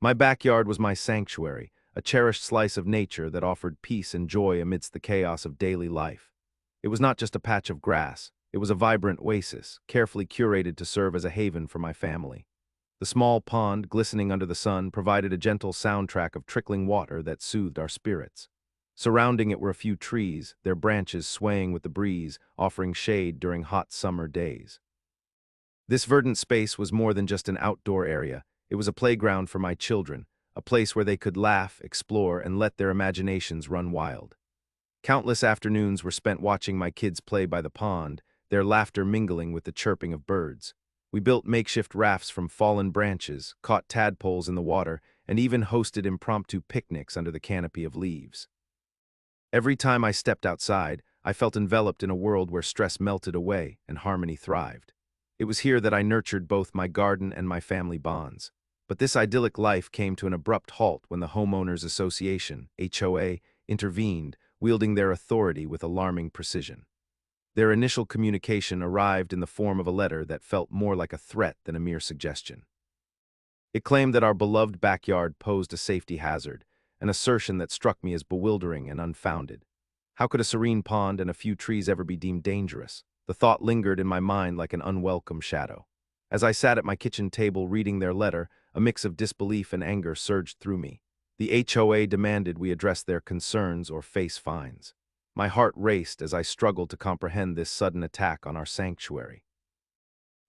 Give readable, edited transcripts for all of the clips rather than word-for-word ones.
My backyard was my sanctuary, a cherished slice of nature that offered peace and joy amidst the chaos of daily life. It was not just a patch of grass, it was a vibrant oasis, carefully curated to serve as a haven for my family. The small pond, glistening under the sun, provided a gentle soundtrack of trickling water that soothed our spirits. Surrounding it were a few trees, their branches swaying with the breeze, offering shade during hot summer days. This verdant space was more than just an outdoor area. It was a playground for my children, a place where they could laugh, explore, and let their imaginations run wild. Countless afternoons were spent watching my kids play by the pond, their laughter mingling with the chirping of birds. We built makeshift rafts from fallen branches, caught tadpoles in the water, and even hosted impromptu picnics under the canopy of leaves. Every time I stepped outside, I felt enveloped in a world where stress melted away and harmony thrived. It was here that I nurtured both my garden and my family bonds. But this idyllic life came to an abrupt halt when the Homeowners Association, HOA, intervened, wielding their authority with alarming precision. Their initial communication arrived in the form of a letter that felt more like a threat than a mere suggestion. It claimed that our beloved backyard posed a safety hazard, an assertion that struck me as bewildering and unfounded. How could a serene pond and a few trees ever be deemed dangerous? The thought lingered in my mind like an unwelcome shadow. As I sat at my kitchen table reading their letter, a mix of disbelief and anger surged through me. The HOA demanded we address their concerns or face fines. My heart raced as I struggled to comprehend this sudden attack on our sanctuary.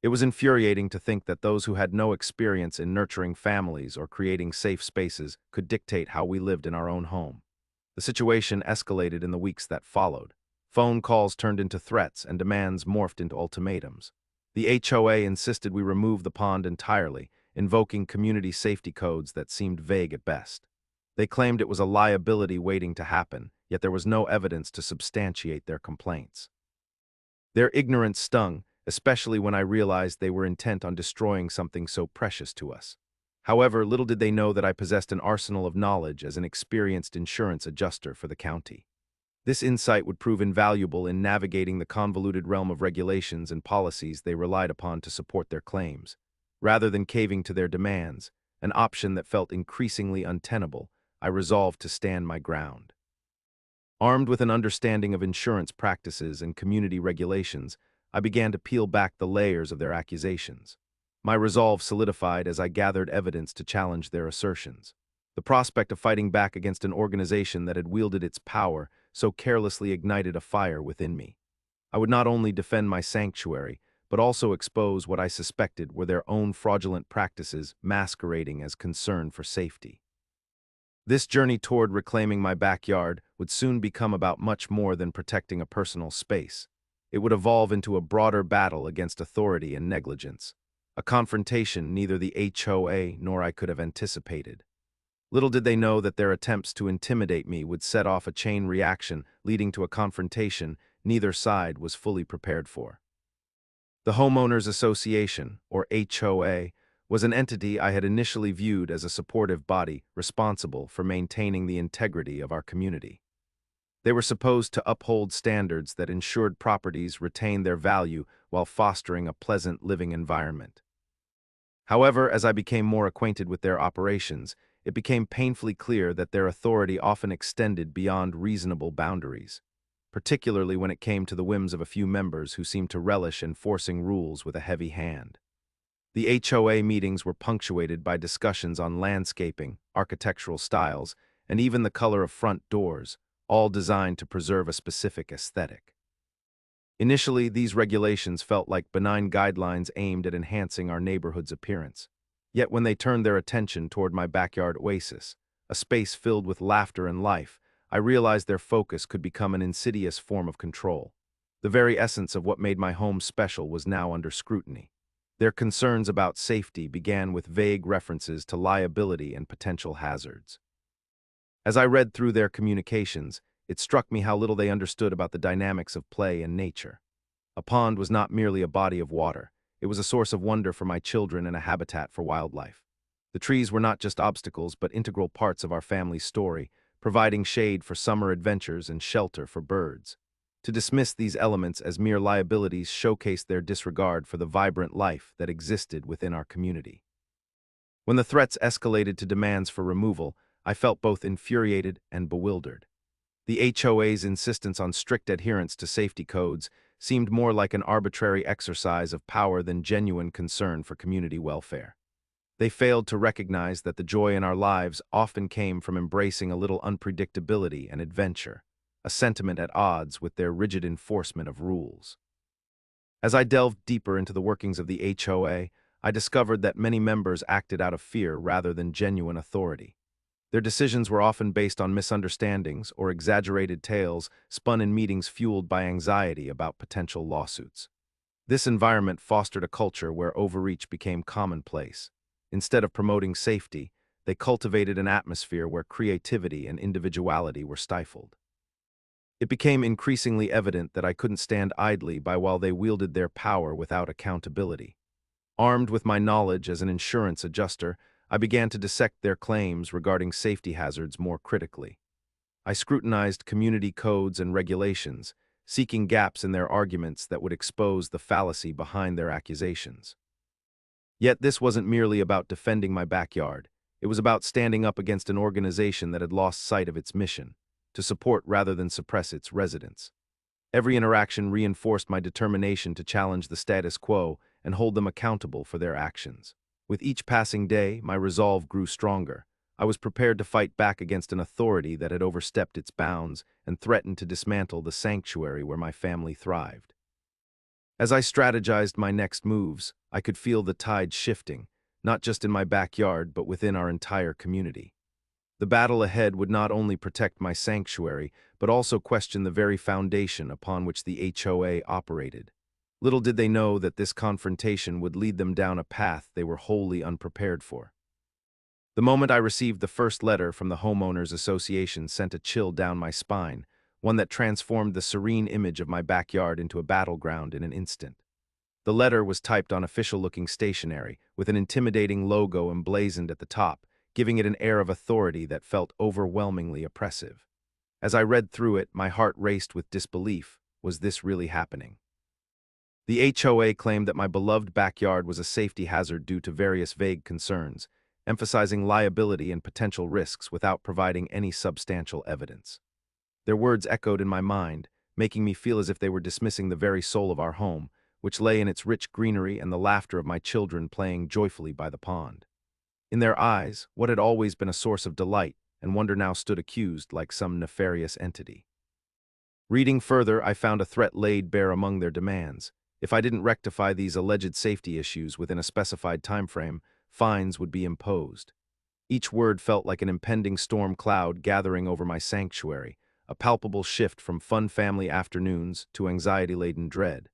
It was infuriating to think that those who had no experience in nurturing families or creating safe spaces could dictate how we lived in our own home. The situation escalated in the weeks that followed. Phone calls turned into threats and demands morphed into ultimatums. The HOA insisted we remove the pond entirely, invoking community safety codes that seemed vague at best. They claimed it was a liability waiting to happen, yet there was no evidence to substantiate their complaints. Their ignorance stung, especially when I realized they were intent on destroying something so precious to us. However, little did they know that I possessed an arsenal of knowledge as an experienced insurance adjuster for the county. This insight would prove invaluable in navigating the convoluted realm of regulations and policies they relied upon to support their claims. Rather than caving to their demands, an option that felt increasingly untenable, I resolved to stand my ground. Armed with an understanding of insurance practices and community regulations, I began to peel back the layers of their accusations. My resolve solidified as I gathered evidence to challenge their assertions. The prospect of fighting back against an organization that had wielded its power so carelessly ignited a fire within me. I would not only defend my sanctuary, but also expose what I suspected were their own fraudulent practices masquerading as concern for safety. This journey toward reclaiming my backyard would soon become about much more than protecting a personal space. It would evolve into a broader battle against authority and negligence, a confrontation neither the HOA nor I could have anticipated. Little did they know that their attempts to intimidate me would set off a chain reaction leading to a confrontation neither side was fully prepared for. The Homeowners Association, or HOA, was an entity I had initially viewed as a supportive body responsible for maintaining the integrity of our community. They were supposed to uphold standards that ensured properties retained their value while fostering a pleasant living environment. However, as I became more acquainted with their operations, it became painfully clear that their authority often extended beyond reasonable boundaries, particularly when it came to the whims of a few members who seemed to relish enforcing rules with a heavy hand. The HOA meetings were punctuated by discussions on landscaping, architectural styles, and even the color of front doors, all designed to preserve a specific aesthetic. Initially, these regulations felt like benign guidelines aimed at enhancing our neighborhood's appearance. Yet when they turned their attention toward my backyard oasis, a space filled with laughter and life, I realized their focus could become an insidious form of control. The very essence of what made my home special was now under scrutiny. Their concerns about safety began with vague references to liability and potential hazards. As I read through their communications, it struck me how little they understood about the dynamics of play and nature. A pond was not merely a body of water. It was a source of wonder for my children and a habitat for wildlife. The trees were not just obstacles but integral parts of our family's story, providing shade for summer adventures and shelter for birds. To dismiss these elements as mere liabilities showcased their disregard for the vibrant life that existed within our community. When the threats escalated to demands for removal, I felt both infuriated and bewildered. The HOA's insistence on strict adherence to safety codes seemed more like an arbitrary exercise of power than genuine concern for community welfare. They failed to recognize that the joy in our lives often came from embracing a little unpredictability and adventure, a sentiment at odds with their rigid enforcement of rules. As I delved deeper into the workings of the HOA, I discovered that many members acted out of fear rather than genuine authority. Their decisions were often based on misunderstandings or exaggerated tales spun in meetings fueled by anxiety about potential lawsuits. This environment fostered a culture where overreach became commonplace. Instead of promoting safety, they cultivated an atmosphere where creativity and individuality were stifled. It became increasingly evident that I couldn't stand idly by while they wielded their power without accountability. Armed with my knowledge as an insurance adjuster, I began to dissect their claims regarding safety hazards more critically. I scrutinized community codes and regulations, seeking gaps in their arguments that would expose the fallacy behind their accusations. Yet this wasn't merely about defending my backyard. It was about standing up against an organization that had lost sight of its mission, to support rather than suppress its residents. Every interaction reinforced my determination to challenge the status quo and hold them accountable for their actions. With each passing day, my resolve grew stronger. I was prepared to fight back against an authority that had overstepped its bounds and threatened to dismantle the sanctuary where my family thrived. As I strategized my next moves, I could feel the tide shifting, not just in my backyard but within our entire community. The battle ahead would not only protect my sanctuary, but also question the very foundation upon which the HOA operated. Little did they know that this confrontation would lead them down a path they were wholly unprepared for. The moment I received the first letter from the Homeowners Association sent a chill down my spine, one that transformed the serene image of my backyard into a battleground in an instant. The letter was typed on official-looking stationery, with an intimidating logo emblazoned at the top, giving it an air of authority that felt overwhelmingly oppressive. As I read through it, my heart raced with disbelief. Was this really happening? The HOA claimed that my beloved backyard was a safety hazard due to various vague concerns, emphasizing liability and potential risks without providing any substantial evidence. Their words echoed in my mind, making me feel as if they were dismissing the very soul of our home, which lay in its rich greenery and the laughter of my children playing joyfully by the pond. In their eyes, what had always been a source of delight and wonder now stood accused like some nefarious entity. Reading further, I found a threat laid bare among their demands. If I didn't rectify these alleged safety issues within a specified timeframe, fines would be imposed. Each word felt like an impending storm cloud gathering over my sanctuary, a palpable shift from fun family afternoons to anxiety-laden dread.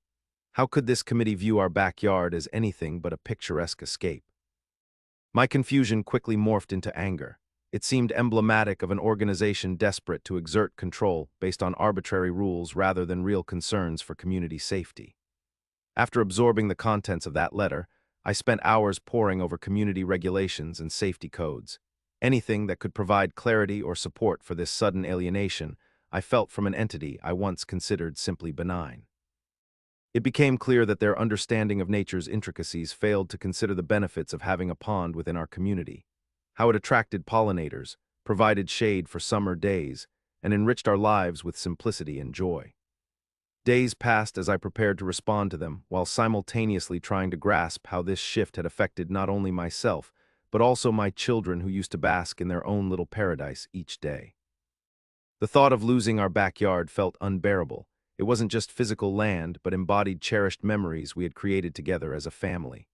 How could this committee view our backyard as anything but a picturesque escape? My confusion quickly morphed into anger. It seemed emblematic of an organization desperate to exert control based on arbitrary rules rather than real concerns for community safety. After absorbing the contents of that letter, I spent hours poring over community regulations and safety codes. Anything that could provide clarity or support for this sudden alienation I felt from an entity I once considered simply benign. It became clear that their understanding of nature's intricacies failed to consider the benefits of having a pond within our community, how it attracted pollinators, provided shade for summer days, and enriched our lives with simplicity and joy. Days passed as I prepared to respond to them, while simultaneously trying to grasp how this shift had affected not only myself, but also my children who used to bask in their own little paradise each day. The thought of losing our backyard felt unbearable. It wasn't just physical land, but embodied cherished memories we had created together as a family.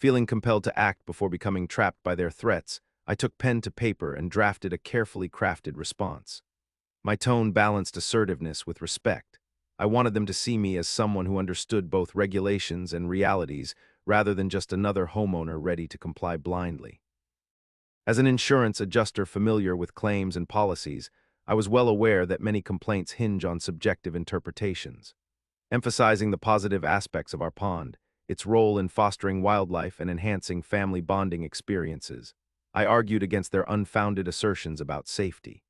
Feeling compelled to act before becoming trapped by their threats, I took pen to paper and drafted a carefully crafted response. My tone balanced assertiveness with respect. I wanted them to see me as someone who understood both regulations and realities, rather than just another homeowner ready to comply blindly. As an insurance adjuster familiar with claims and policies, I was well aware that many complaints hinge on subjective interpretations. Emphasizing the positive aspects of our pond, its role in fostering wildlife and enhancing family bonding experiences, I argued against their unfounded assertions about safety.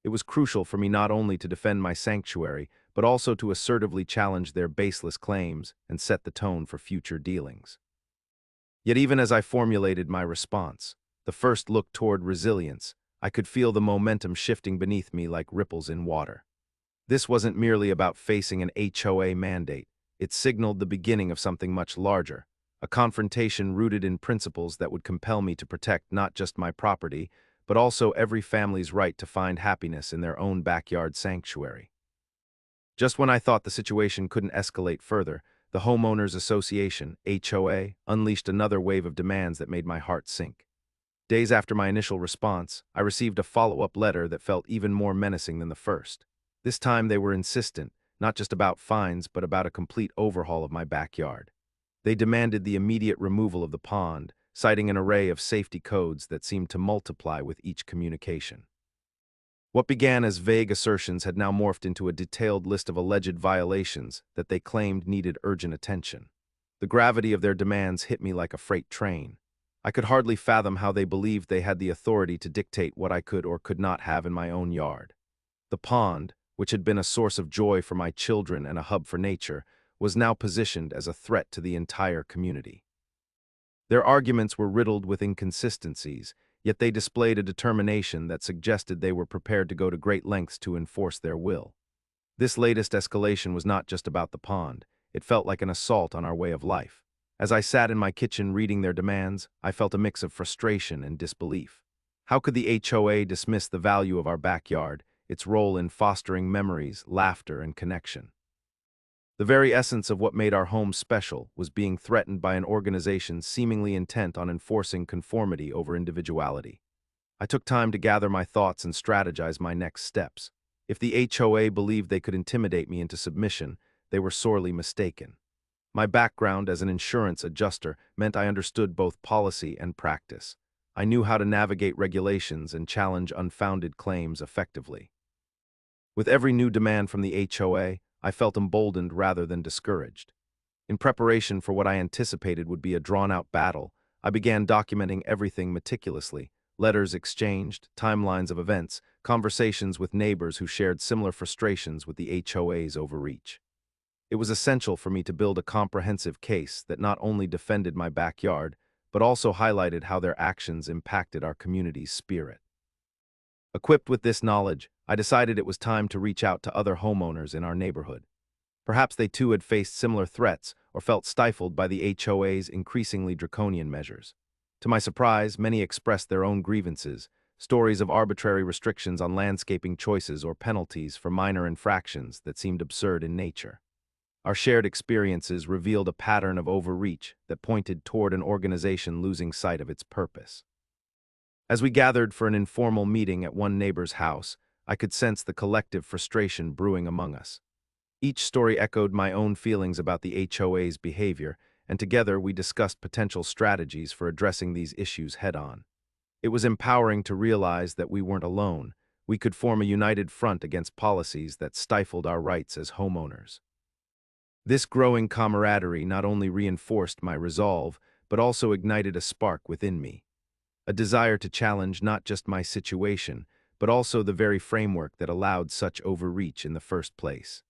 It was crucial for me not only to defend my sanctuary, but also to assertively challenge their baseless claims and set the tone for future dealings. Yet even as I formulated my response, the first look toward resilience, I could feel the momentum shifting beneath me like ripples in water. This wasn't merely about facing an HOA mandate. It signaled the beginning of something much larger, a confrontation rooted in principles that would compel me to protect not just my property, but also every family's right to find happiness in their own backyard sanctuary. Just when I thought the situation couldn't escalate further, the Homeowners Association, HOA, unleashed another wave of demands that made my heart sink. Days after my initial response, I received a follow-up letter that felt even more menacing than the first. This time they were insistent, not just about fines, but about a complete overhaul of my backyard. They demanded the immediate removal of the pond, citing an array of safety codes that seemed to multiply with each communication. What began as vague assertions had now morphed into a detailed list of alleged violations that they claimed needed urgent attention. The gravity of their demands hit me like a freight train. I could hardly fathom how they believed they had the authority to dictate what I could or could not have in my own yard. The pond, which had been a source of joy for my children and a hub for nature, was now positioned as a threat to the entire community. Their arguments were riddled with inconsistencies, yet they displayed a determination that suggested they were prepared to go to great lengths to enforce their will. This latest escalation was not just about the pond. It felt like an assault on our way of life. As I sat in my kitchen reading their demands, I felt a mix of frustration and disbelief. How could the HOA dismiss the value of our backyard, its role in fostering memories, laughter, and connection? The very essence of what made our home special was being threatened by an organization seemingly intent on enforcing conformity over individuality. I took time to gather my thoughts and strategize my next steps. If the HOA believed they could intimidate me into submission, they were sorely mistaken. My background as an insurance adjuster meant I understood both policy and practice. I knew how to navigate regulations and challenge unfounded claims effectively. With every new demand from the HOA, I felt emboldened rather than discouraged. In preparation for what I anticipated would be a drawn-out battle, I began documenting everything meticulously: letters exchanged, timelines of events, conversations with neighbors who shared similar frustrations with the HOA's overreach. It was essential for me to build a comprehensive case that not only defended my backyard, but also highlighted how their actions impacted our community's spirit. Equipped with this knowledge, I decided it was time to reach out to other homeowners in our neighborhood. Perhaps they too had faced similar threats or felt stifled by the HOA's increasingly draconian measures. To my surprise, many expressed their own grievances, stories of arbitrary restrictions on landscaping choices or penalties for minor infractions that seemed absurd in nature. Our shared experiences revealed a pattern of overreach that pointed toward an organization losing sight of its purpose. As we gathered for an informal meeting at one neighbor's house, I could sense the collective frustration brewing among us. Each story echoed my own feelings about the HOA's behavior, and together we discussed potential strategies for addressing these issues head-on. It was empowering to realize that we weren't alone. We could form a united front against policies that stifled our rights as homeowners. This growing camaraderie not only reinforced my resolve, but also ignited a spark within me. A desire to challenge not just my situation, but also the very framework that allowed such overreach in the first place.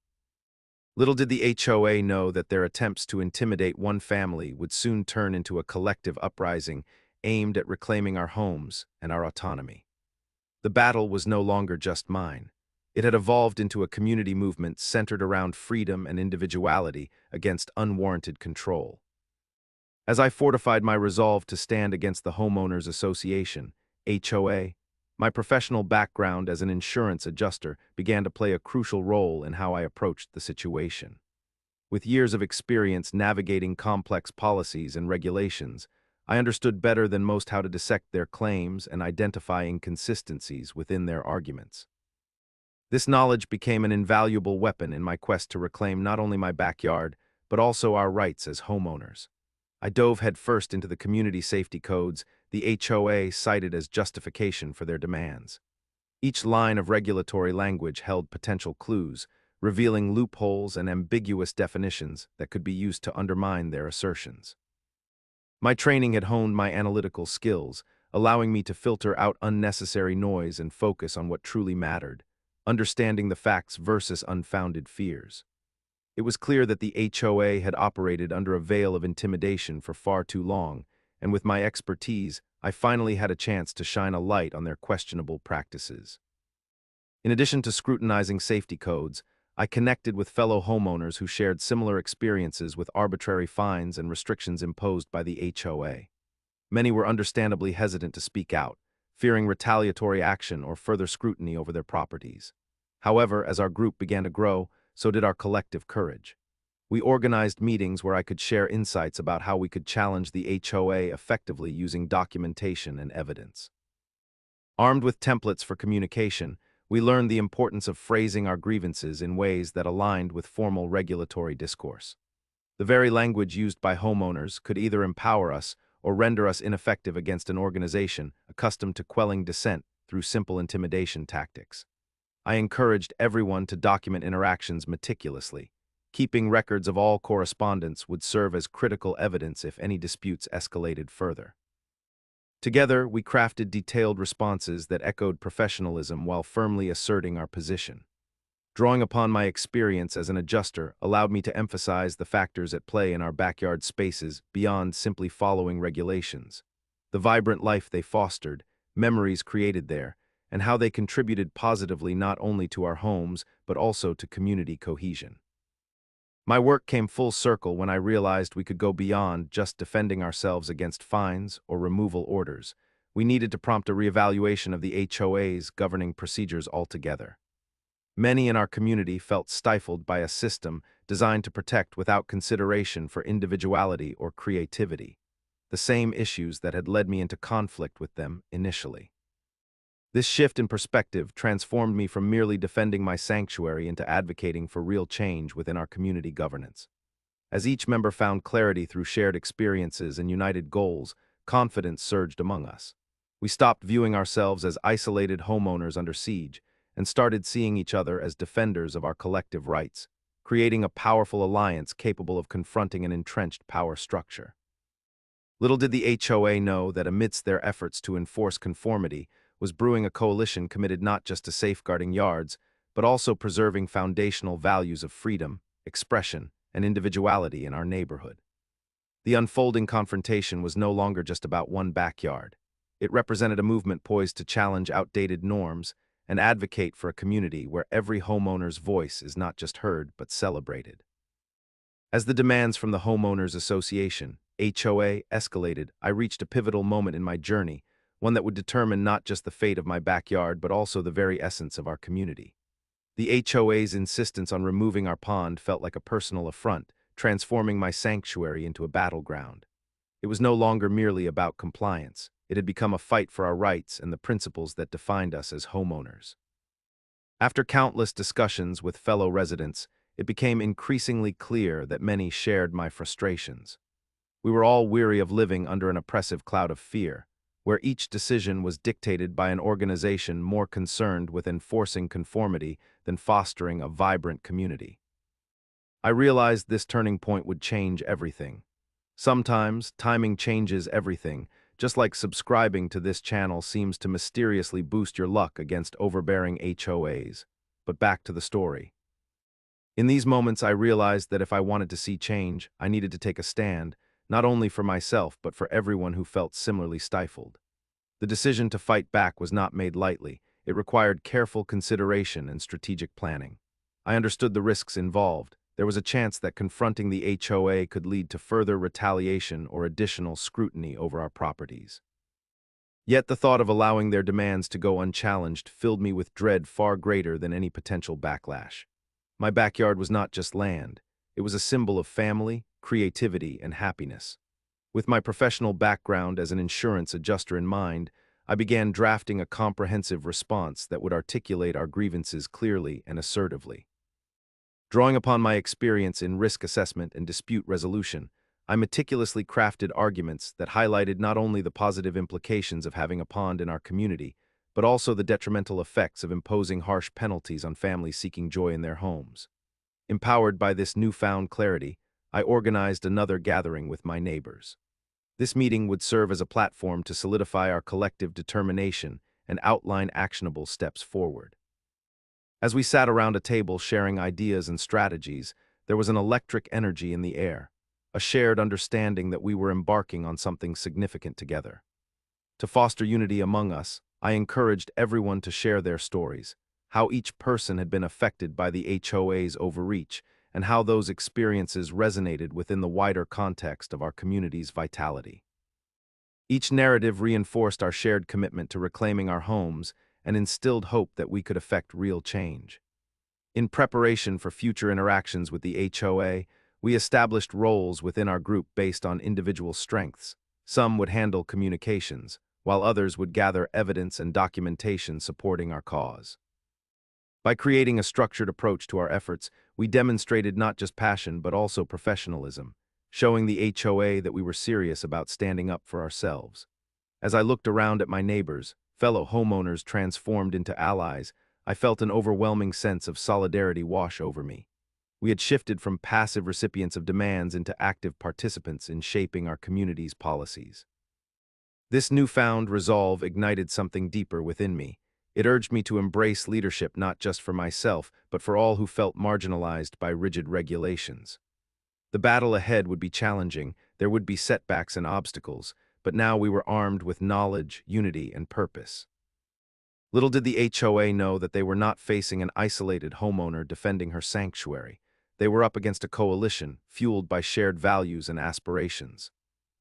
Little did the HOA know that their attempts to intimidate one family would soon turn into a collective uprising aimed at reclaiming our homes and our autonomy. The battle was no longer just mine. It had evolved into a community movement centered around freedom and individuality against unwarranted control. As I fortified my resolve to stand against the Homeowners Association, HOA, my professional background as an insurance adjuster began to play a crucial role in how I approached the situation. With years of experience navigating complex policies and regulations, I understood better than most how to dissect their claims and identify inconsistencies within their arguments. This knowledge became an invaluable weapon in my quest to reclaim not only my backyard, but also our rights as homeowners. I dove headfirst into the community safety codes the HOA cited as justification for their demands. Each line of regulatory language held potential clues, revealing loopholes and ambiguous definitions that could be used to undermine their assertions. My training had honed my analytical skills, allowing me to filter out unnecessary noise and focus on what truly mattered, understanding the facts versus unfounded fears. It was clear that the HOA had operated under a veil of intimidation for far too long, and with my expertise, I finally had a chance to shine a light on their questionable practices. In addition to scrutinizing safety codes, I connected with fellow homeowners who shared similar experiences with arbitrary fines and restrictions imposed by the HOA. Many were understandably hesitant to speak out, fearing retaliatory action or further scrutiny over their properties. However, as our group began to grow, so did our collective courage. We organized meetings where I could share insights about how we could challenge the HOA effectively using documentation and evidence. Armed with templates for communication, we learned the importance of phrasing our grievances in ways that aligned with formal regulatory discourse. The very language used by homeowners could either empower us or render us ineffective against an organization accustomed to quelling dissent through simple intimidation tactics. I encouraged everyone to document interactions meticulously. Keeping records of all correspondence would serve as critical evidence if any disputes escalated further. Together, we crafted detailed responses that echoed professionalism while firmly asserting our position. Drawing upon my experience as an adjuster allowed me to emphasize the factors at play in our backyard spaces beyond simply following regulations. The vibrant life they fostered, memories created there, and how they contributed positively not only to our homes but also to community cohesion. My work came full circle when I realized we could go beyond just defending ourselves against fines or removal orders. We needed to prompt a reevaluation of the HOA's governing procedures altogether. Many in our community felt stifled by a system designed to protect without consideration for individuality or creativity, the same issues that had led me into conflict with them initially. This shift in perspective transformed me from merely defending my sanctuary into advocating for real change within our community governance. As each member found clarity through shared experiences and united goals, confidence surged among us. We stopped viewing ourselves as isolated homeowners under siege and started seeing each other as defenders of our collective rights, creating a powerful alliance capable of confronting an entrenched power structure. Little did the HOA know that amidst their efforts to enforce conformity was brewing a coalition committed not just to safeguarding yards, but also preserving foundational values of freedom, expression, and individuality in our neighborhood. The unfolding confrontation was no longer just about one backyard. It represented a movement poised to challenge outdated norms and advocate for a community where every homeowner's voice is not just heard but celebrated. As the demands from the Homeowners Association, HOA, escalated, I reached a pivotal moment in my journey, one that would determine not just the fate of my backyard but also the very essence of our community. The HOA's insistence on removing our pond felt like a personal affront, transforming my sanctuary into a battleground. It was no longer merely about compliance. It had become a fight for our rights and the principles that defined us as homeowners. After countless discussions with fellow residents, it became increasingly clear that many shared my frustrations. We were all weary of living under an oppressive cloud of fear, where each decision was dictated by an organization more concerned with enforcing conformity than fostering a vibrant community. I realized this turning point would change everything. Sometimes, timing changes everything, just like subscribing to this channel seems to mysteriously boost your luck against overbearing HOAs. But back to the story. In these moments, I realized that if I wanted to see change, I needed to take a stand, not only for myself but for everyone who felt similarly stifled. The decision to fight back was not made lightly. It required careful consideration and strategic planning. I understood the risks involved. There was a chance that confronting the HOA could lead to further retaliation or additional scrutiny over our properties. Yet the thought of allowing their demands to go unchallenged filled me with dread far greater than any potential backlash. My backyard was not just land. It was a symbol of family, creativity, and happiness. With my professional background as an insurance adjuster in mind, I began drafting a comprehensive response that would articulate our grievances clearly and assertively. Drawing upon my experience in risk assessment and dispute resolution, I meticulously crafted arguments that highlighted not only the positive implications of having a pond in our community, but also the detrimental effects of imposing harsh penalties on families seeking joy in their homes. Empowered by this newfound clarity, I organized another gathering with my neighbors. This meeting would serve as a platform to solidify our collective determination and outline actionable steps forward. As we sat around a table sharing ideas and strategies, there was an electric energy in the air, a shared understanding that we were embarking on something significant together. To foster unity among us, I encouraged everyone to share their stories, how each person had been affected by the HOA's overreach, and how those experiences resonated within the wider context of our community's vitality. Each narrative reinforced our shared commitment to reclaiming our homes and instilled hope that we could effect real change. In preparation for future interactions with the HOA, we established roles within our group based on individual strengths. Some would handle communications, while others would gather evidence and documentation supporting our cause. By creating a structured approach to our efforts, we demonstrated not just passion but also professionalism, showing the HOA that we were serious about standing up for ourselves. As I looked around at my neighbors, fellow homeowners transformed into allies, I felt an overwhelming sense of solidarity wash over me. We had shifted from passive recipients of demands into active participants in shaping our community's policies. This newfound resolve ignited something deeper within me. It urged me to embrace leadership not just for myself, but for all who felt marginalized by rigid regulations. The battle ahead would be challenging, there would be setbacks and obstacles, but now we were armed with knowledge, unity, and purpose. Little did the HOA know that they were not facing an isolated homeowner defending her sanctuary. They were up against a coalition, fueled by shared values and aspirations.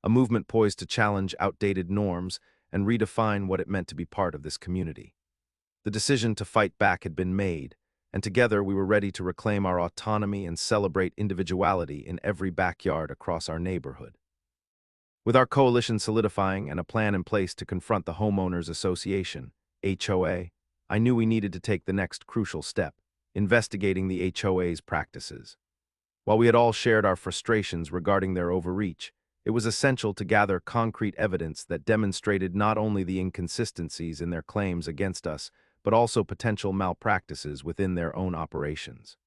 A movement poised to challenge outdated norms and redefine what it meant to be part of this community. The decision to fight back had been made, and together we were ready to reclaim our autonomy and celebrate individuality in every backyard across our neighborhood. With our coalition solidifying and a plan in place to confront the Homeowners Association, HOA, I knew we needed to take the next crucial step, investigating the HOA's practices. While we had all shared our frustrations regarding their overreach, it was essential to gather concrete evidence that demonstrated not only the inconsistencies in their claims against us, but also potential malpractices within their own operations.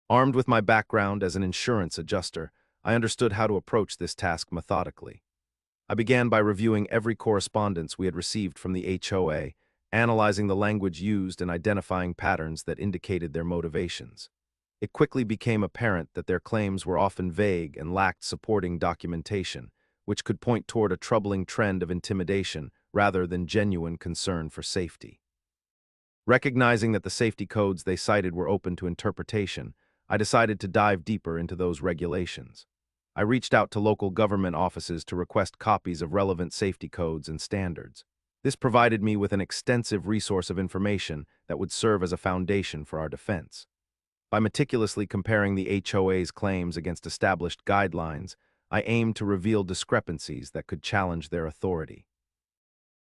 Armed with my background as an insurance adjuster, I understood how to approach this task methodically. I began by reviewing every correspondence we had received from the HOA, analyzing the language used and identifying patterns that indicated their motivations. It quickly became apparent that their claims were often vague and lacked supporting documentation, which could point toward a troubling trend of intimidation rather than genuine concern for safety. Recognizing that the safety codes they cited were open to interpretation, I decided to dive deeper into those regulations. I reached out to local government offices to request copies of relevant safety codes and standards. This provided me with an extensive resource of information that would serve as a foundation for our defense. By meticulously comparing the HOA's claims against established guidelines, I aimed to reveal discrepancies that could challenge their authority.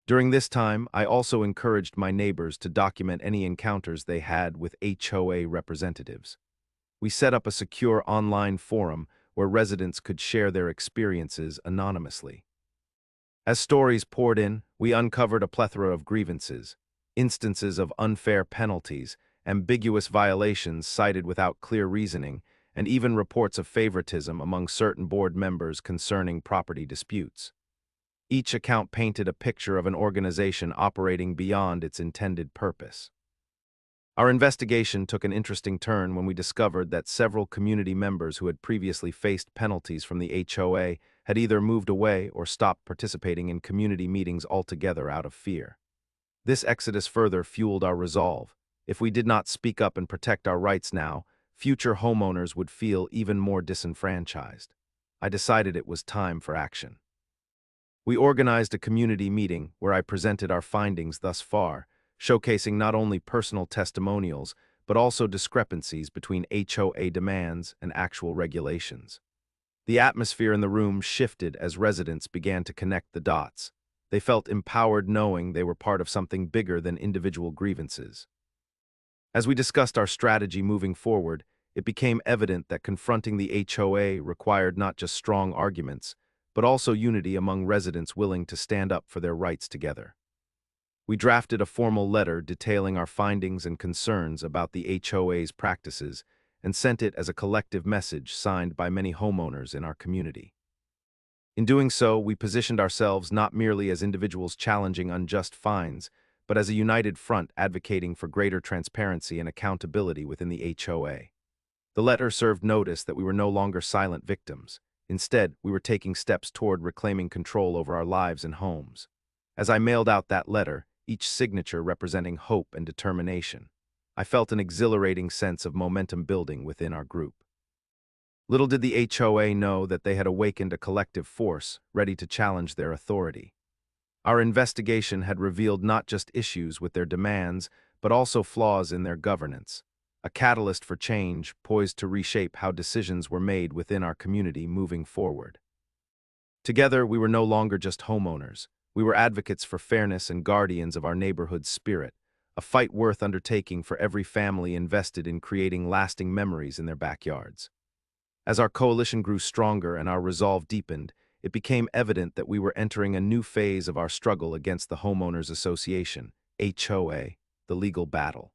During this time, I also encouraged my neighbors to document any encounters they had with HOA representatives. We set up a secure online forum where residents could share their experiences anonymously. As stories poured in, we uncovered a plethora of grievances, instances of unfair penalties, ambiguous violations cited without clear reasoning, and even reports of favoritism among certain board members concerning property disputes. Each account painted a picture of an organization operating beyond its intended purpose. Our investigation took an interesting turn when we discovered that several community members who had previously faced penalties from the HOA had either moved away or stopped participating in community meetings altogether out of fear. This exodus further fueled our resolve. If we did not speak up and protect our rights now, future homeowners would feel even more disenfranchised. I decided it was time for action. We organized a community meeting where I presented our findings thus far, showcasing not only personal testimonials, but also discrepancies between HOA demands and actual regulations. The atmosphere in the room shifted as residents began to connect the dots. They felt empowered knowing they were part of something bigger than individual grievances. As we discussed our strategy moving forward, it became evident that confronting the HOA required not just strong arguments, but also unity among residents willing to stand up for their rights together. We drafted a formal letter detailing our findings and concerns about the HOA's practices and sent it as a collective message signed by many homeowners in our community. In doing so, we positioned ourselves not merely as individuals challenging unjust fines, but as a united front advocating for greater transparency and accountability within the HOA. The letter served notice that we were no longer silent victims. Instead, we were taking steps toward reclaiming control over our lives and homes. As I mailed out that letter, each signature representing hope and determination, I felt an exhilarating sense of momentum building within our group. Little did the HOA know that they had awakened a collective force ready to challenge their authority. Our investigation had revealed not just issues with their demands, but also flaws in their governance, a catalyst for change poised to reshape how decisions were made within our community moving forward. Together, we were no longer just homeowners. We were advocates for fairness and guardians of our neighborhood's spirit, a fight worth undertaking for every family invested in creating lasting memories in their backyards. As our coalition grew stronger and our resolve deepened, it became evident that we were entering a new phase of our struggle against the Homeowners Association, HOA, the legal battle.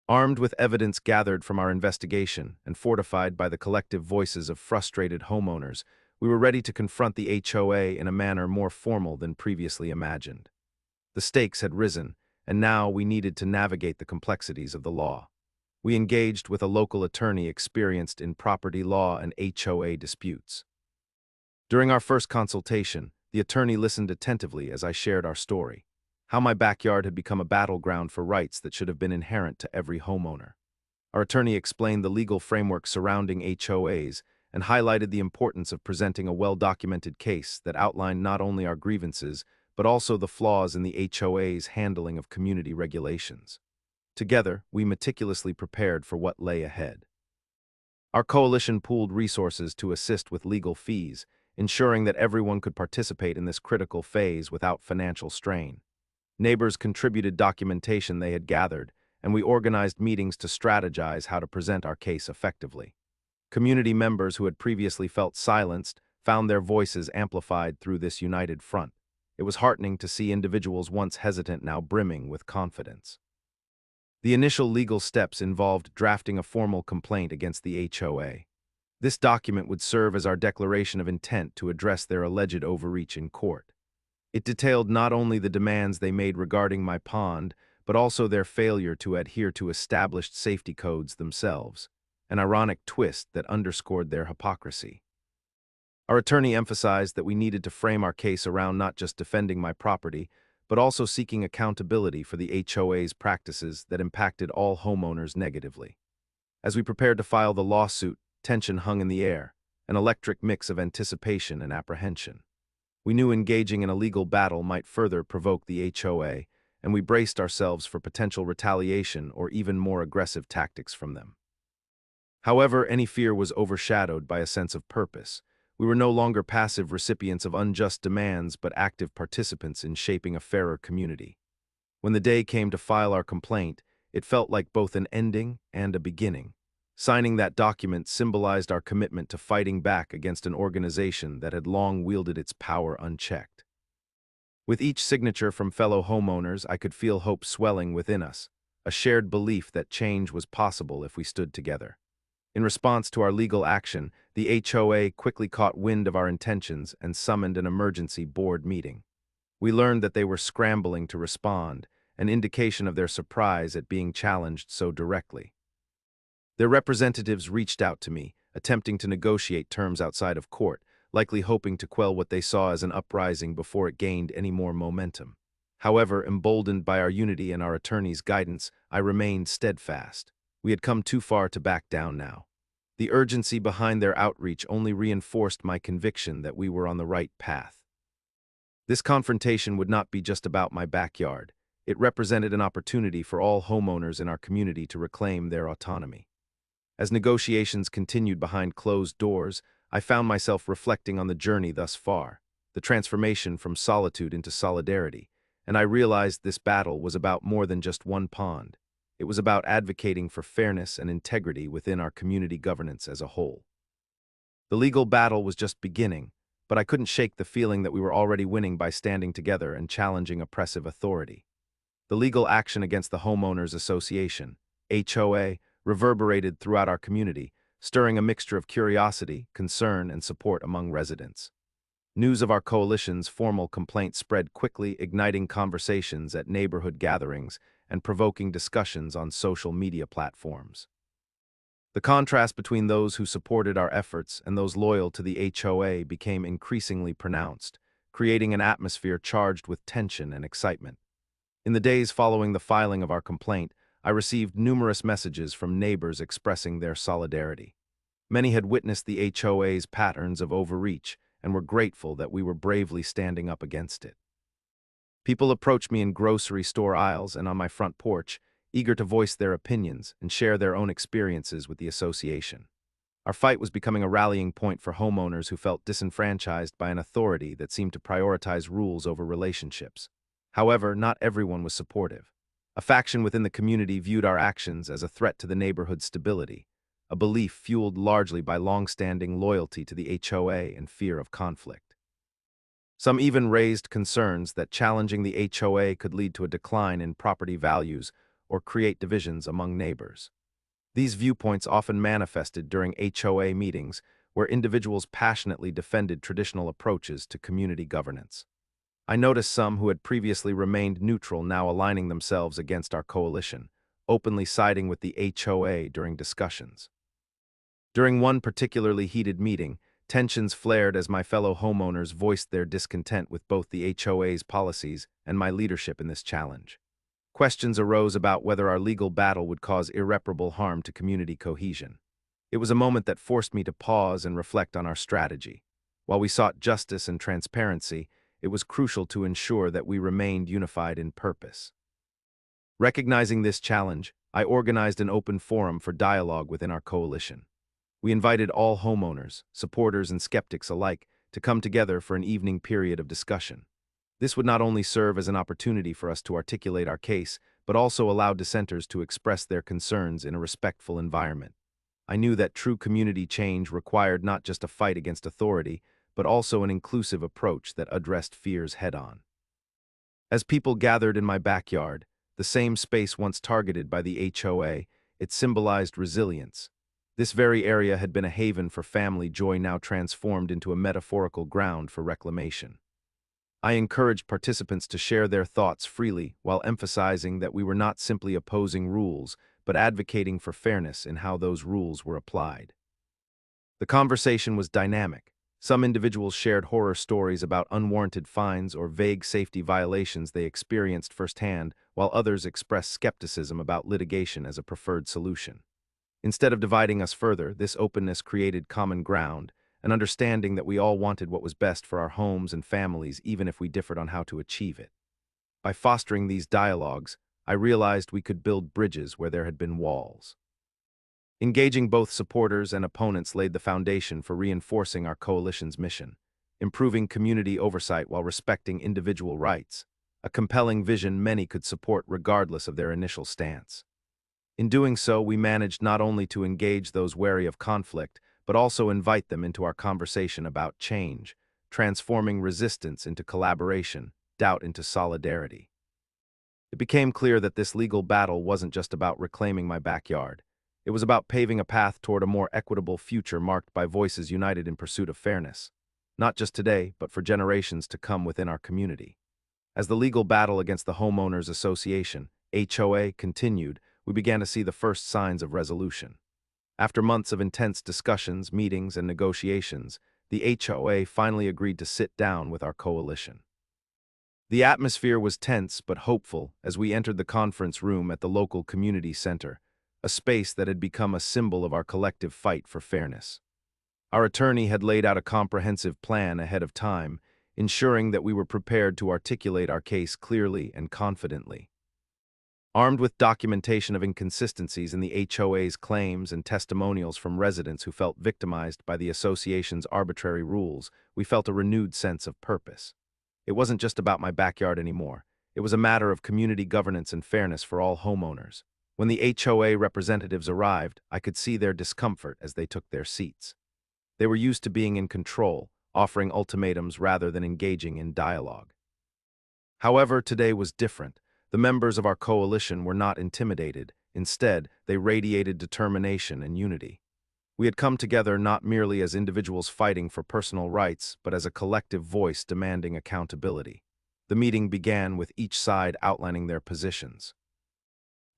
Armed with evidence gathered from our investigation and fortified by the collective voices of frustrated homeowners, we were ready to confront the HOA in a manner more formal than previously imagined. The stakes had risen, and now we needed to navigate the complexities of the law. We engaged with a local attorney experienced in property law and HOA disputes. During our first consultation, the attorney listened attentively as I shared our story, how my backyard had become a battleground for rights that should have been inherent to every homeowner. Our attorney explained the legal framework surrounding HOAs and highlighted the importance of presenting a well-documented case that outlined not only our grievances, but also the flaws in the HOA's handling of community regulations. Together, we meticulously prepared for what lay ahead. Our coalition pooled resources to assist with legal fees, ensuring that everyone could participate in this critical phase without financial strain. Neighbors contributed documentation they had gathered, and we organized meetings to strategize how to present our case effectively. Community members who had previously felt silenced found their voices amplified through this united front. It was heartening to see individuals once hesitant now brimming with confidence. The initial legal steps involved drafting a formal complaint against the HOA. This document would serve as our declaration of intent to address their alleged overreach in court. It detailed not only the demands they made regarding my pond, but also their failure to adhere to established safety codes themselves, an ironic twist that underscored their hypocrisy. Our attorney emphasized that we needed to frame our case around not just defending my property, but also seeking accountability for the HOA's practices that impacted all homeowners negatively. As we prepared to file the lawsuit, tension hung in the air, an electric mix of anticipation and apprehension. We knew engaging in a legal battle might further provoke the HOA, and we braced ourselves for potential retaliation or even more aggressive tactics from them. However, any fear was overshadowed by a sense of purpose. We were no longer passive recipients of unjust demands, but active participants in shaping a fairer community. When the day came to file our complaint, it felt like both an ending and a beginning. Signing that document symbolized our commitment to fighting back against an organization that had long wielded its power unchecked. With each signature from fellow homeowners, I could feel hope swelling within us, a shared belief that change was possible if we stood together. In response to our legal action, the HOA quickly caught wind of our intentions and summoned an emergency board meeting. We learned that they were scrambling to respond, an indication of their surprise at being challenged so directly. Their representatives reached out to me, attempting to negotiate terms outside of court, likely hoping to quell what they saw as an uprising before it gained any more momentum. However, emboldened by our unity and our attorney's guidance, I remained steadfast. We had come too far to back down now. The urgency behind their outreach only reinforced my conviction that we were on the right path. This confrontation would not be just about my backyard. It represented an opportunity for all homeowners in our community to reclaim their autonomy. As negotiations continued behind closed doors, I found myself reflecting on the journey thus far, the transformation from solitude into solidarity, and I realized this battle was about more than just one pond. It was about advocating for fairness and integrity within our community governance as a whole. The legal battle was just beginning, but I couldn't shake the feeling that we were already winning by standing together and challenging oppressive authority. The legal action against the Homeowners Association, HOA, reverberated throughout our community, stirring a mixture of curiosity, concern, and support among residents. News of our coalition's formal complaint spread quickly, igniting conversations at neighborhood gatherings and provoking discussions on social media platforms. The contrast between those who supported our efforts and those loyal to the HOA became increasingly pronounced, creating an atmosphere charged with tension and excitement. In the days following the filing of our complaint, I received numerous messages from neighbors expressing their solidarity. Many had witnessed the HOA's patterns of overreach and were grateful that we were bravely standing up against it. People approached me in grocery store aisles and on my front porch, eager to voice their opinions and share their own experiences with the association. Our fight was becoming a rallying point for homeowners who felt disenfranchised by an authority that seemed to prioritize rules over relationships. However, not everyone was supportive. A faction within the community viewed our actions as a threat to the neighborhood's stability, a belief fueled largely by long-standing loyalty to the HOA and fear of conflict. Some even raised concerns that challenging the HOA could lead to a decline in property values or create divisions among neighbors. These viewpoints often manifested during HOA meetings, where individuals passionately defended traditional approaches to community governance. I noticed some who had previously remained neutral now aligning themselves against our coalition, openly siding with the HOA during discussions. During one particularly heated meeting, tensions flared as my fellow homeowners voiced their discontent with both the HOA's policies and my leadership in this challenge. Questions arose about whether our legal battle would cause irreparable harm to community cohesion. It was a moment that forced me to pause and reflect on our strategy. While we sought justice and transparency, it was crucial to ensure that we remained unified in purpose. Recognizing this challenge, I organized an open forum for dialogue within our coalition. We invited all homeowners, supporters, and skeptics alike to come together for an evening period of discussion. This would not only serve as an opportunity for us to articulate our case, but also allow dissenters to express their concerns in a respectful environment. I knew that true community change required not just a fight against authority, but also an inclusive approach that addressed fears head-on. As people gathered in my backyard, the same space once targeted by the HOA, it symbolized resilience. This very area had been a haven for family joy now transformed into a metaphorical ground for reclamation. I encouraged participants to share their thoughts freely while emphasizing that we were not simply opposing rules, but advocating for fairness in how those rules were applied. The conversation was dynamic. Some individuals shared horror stories about unwarranted fines or vague safety violations they experienced firsthand, while others expressed skepticism about litigation as a preferred solution. Instead of dividing us further, this openness created common ground, an understanding that we all wanted what was best for our homes and families even if we differed on how to achieve it. By fostering these dialogues, I realized we could build bridges where there had been walls. Engaging both supporters and opponents laid the foundation for reinforcing our coalition's mission, improving community oversight while respecting individual rights, a compelling vision many could support regardless of their initial stance. In doing so, we managed not only to engage those wary of conflict, but also invite them into our conversation about change, transforming resistance into collaboration, doubt into solidarity. It became clear that this legal battle wasn't just about reclaiming my backyard. It was about paving a path toward a more equitable future marked by voices united in pursuit of fairness, not just today, but for generations to come within our community. As the legal battle against the Homeowners Association, HOA, continued, we began to see the first signs of resolution. After months of intense discussions, meetings, and negotiations, the HOA finally agreed to sit down with our coalition. The atmosphere was tense but hopeful as we entered the conference room at the local community center, a space that had become a symbol of our collective fight for fairness. Our attorney had laid out a comprehensive plan ahead of time, ensuring that we were prepared to articulate our case clearly and confidently. Armed with documentation of inconsistencies in the HOA's claims and testimonials from residents who felt victimized by the association's arbitrary rules, we felt a renewed sense of purpose. It wasn't just about my backyard anymore. It was a matter of community governance and fairness for all homeowners. When the HOA representatives arrived, I could see their discomfort as they took their seats. They were used to being in control, offering ultimatums rather than engaging in dialogue. However, today was different. The members of our coalition were not intimidated. Instead, they radiated determination and unity. We had come together not merely as individuals fighting for personal rights, but as a collective voice demanding accountability. The meeting began with each side outlining their positions.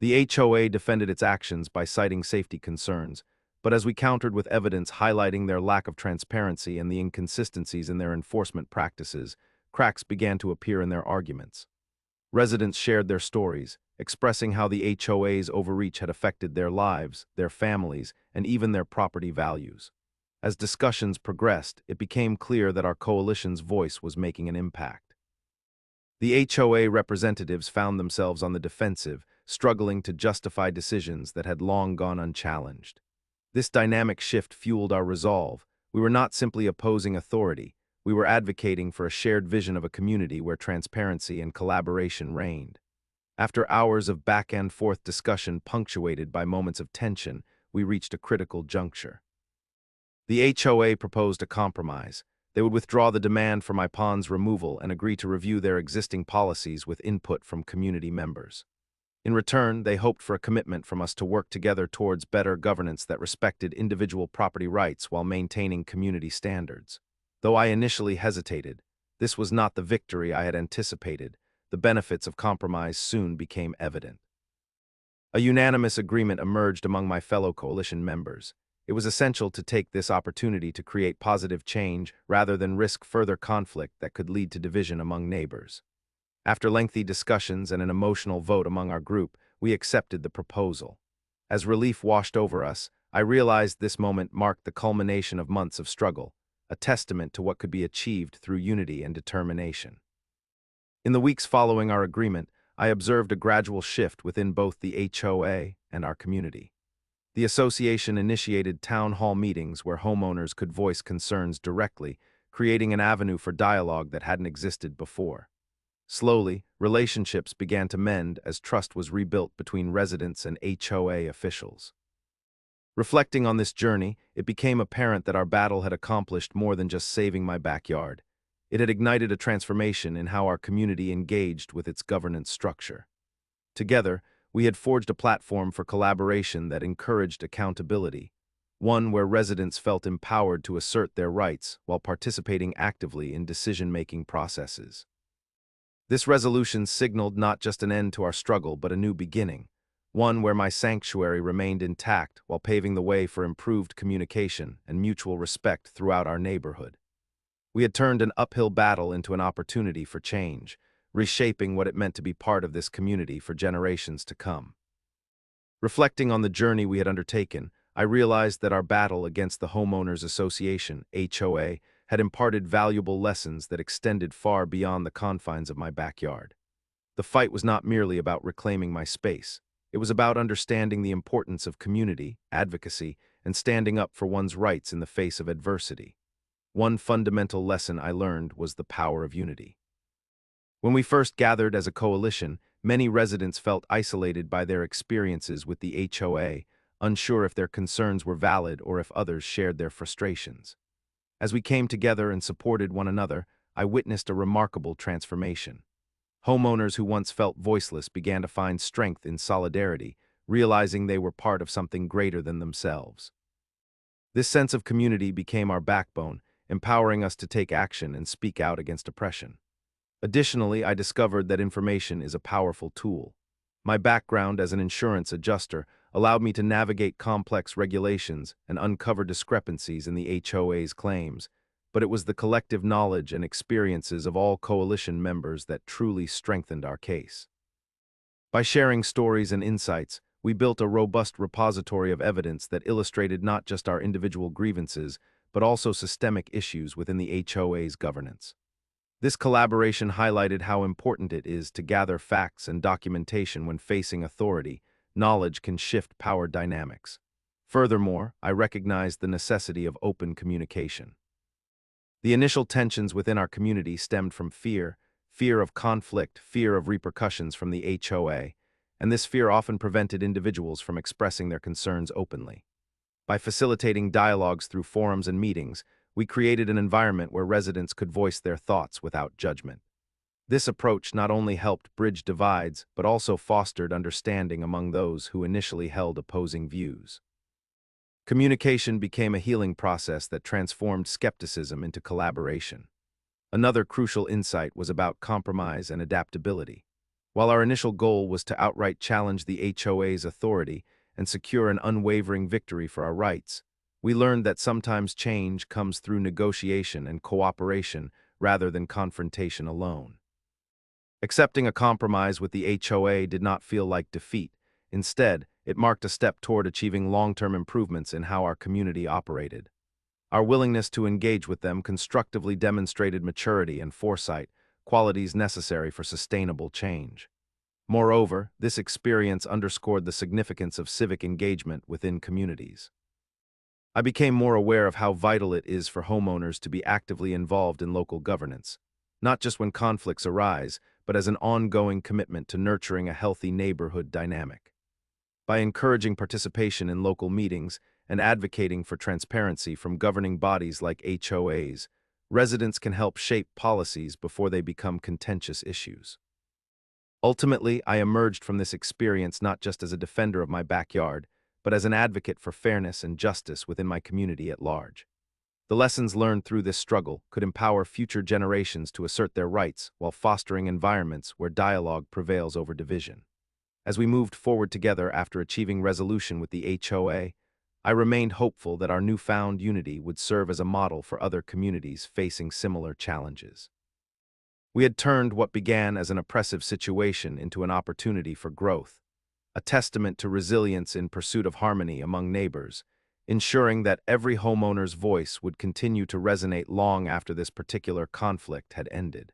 The HOA defended its actions by citing safety concerns, But as we countered with evidence highlighting their lack of transparency and the inconsistencies in their enforcement practices, cracks began to appear in their arguments. Residents shared their stories, expressing how the HOA's overreach had affected their lives, their families, and even their property values. As discussions progressed, it became clear that our coalition's voice was making an impact. The HOA representatives found themselves on the defensive, struggling to justify decisions that had long gone unchallenged. This dynamic shift fueled our resolve. We were not simply opposing authority, we were advocating for a shared vision of a community where transparency and collaboration reigned. After hours of back-and-forth discussion punctuated by moments of tension, we reached a critical juncture. The HOA proposed a compromise. They would withdraw the demand for my pond's removal and agree to review their existing policies with input from community members. In return, they hoped for a commitment from us to work together towards better governance that respected individual property rights while maintaining community standards. Though I initially hesitated, this was not the victory I had anticipated. The benefits of compromise soon became evident. A unanimous agreement emerged among my fellow coalition members. It was essential to take this opportunity to create positive change rather than risk further conflict that could lead to division among neighbors. After lengthy discussions and an emotional vote among our group, we accepted the proposal. As relief washed over us, I realized this moment marked the culmination of months of struggle, a testament to what could be achieved through unity and determination. In the weeks following our agreement, I observed a gradual shift within both the HOA and our community. The association initiated town hall meetings where homeowners could voice concerns directly, creating an avenue for dialogue that hadn't existed before. Slowly, relationships began to mend as trust was rebuilt between residents and HOA officials. Reflecting on this journey, it became apparent that our battle had accomplished more than just saving my backyard. It had ignited a transformation in how our community engaged with its governance structure. Together, we had forged a platform for collaboration that encouraged accountability, one where residents felt empowered to assert their rights while participating actively in decision-making processes. This resolution signaled not just an end to our struggle but a new beginning, one where my sanctuary remained intact while paving the way for improved communication and mutual respect throughout our neighborhood. We had turned an uphill battle into an opportunity for change, reshaping what it meant to be part of this community for generations to come. Reflecting on the journey we had undertaken, I realized that our battle against the Homeowners Association, HOA, had imparted valuable lessons that extended far beyond the confines of my backyard. The fight was not merely about reclaiming my space. It was about understanding the importance of community, advocacy, and standing up for one's rights in the face of adversity. One fundamental lesson I learned was the power of unity. When we first gathered as a coalition, many residents felt isolated by their experiences with the HOA, unsure if their concerns were valid or if others shared their frustrations. As we came together and supported one another, I witnessed a remarkable transformation. Homeowners who once felt voiceless began to find strength in solidarity, realizing they were part of something greater than themselves. This sense of community became our backbone, empowering us to take action and speak out against oppression. Additionally, I discovered that information is a powerful tool. My background as an insurance adjuster allowed me to navigate complex regulations and uncover discrepancies in the HOA's claims, but it was the collective knowledge and experiences of all coalition members that truly strengthened our case. By sharing stories and insights, we built a robust repository of evidence that illustrated not just our individual grievances, but also systemic issues within the HOA's governance. This collaboration highlighted how important it is to gather facts and documentation when facing authority. Knowledge can shift power dynamics. Furthermore, I recognized the necessity of open communication. The initial tensions within our community stemmed from fear of conflict, fear of repercussions from the HOA, and this fear often prevented individuals from expressing their concerns openly. By facilitating dialogues through forums and meetings, we created an environment where residents could voice their thoughts without judgment. This approach not only helped bridge divides, but also fostered understanding among those who initially held opposing views. Communication became a healing process that transformed skepticism into collaboration. Another crucial insight was about compromise and adaptability. While our initial goal was to outright challenge the HOA's authority and secure an unwavering victory for our rights. We learned that sometimes change comes through negotiation and cooperation rather than confrontation alone. Accepting a compromise with the HOA did not feel like defeat. Instead, it marked a step toward achieving long-term improvements in how our community operated. Our willingness to engage with them constructively demonstrated maturity and foresight, qualities necessary for sustainable change. Moreover, this experience underscored the significance of civic engagement within communities. I became more aware of how vital it is for homeowners to be actively involved in local governance, not just when conflicts arise, but as an ongoing commitment to nurturing a healthy neighborhood dynamic. By encouraging participation in local meetings and advocating for transparency from governing bodies like HOAs, residents can help shape policies before they become contentious issues. Ultimately, I emerged from this experience not just as a defender of my backyard, but as an advocate for fairness and justice within my community at large. The lessons learned through this struggle could empower future generations to assert their rights while fostering environments where dialogue prevails over division. As we moved forward together after achieving resolution with the HOA, I remained hopeful that our newfound unity would serve as a model for other communities facing similar challenges. We had turned what began as an oppressive situation into an opportunity for growth, a testament to resilience in pursuit of harmony among neighbors, ensuring that every homeowner's voice would continue to resonate long after this particular conflict had ended.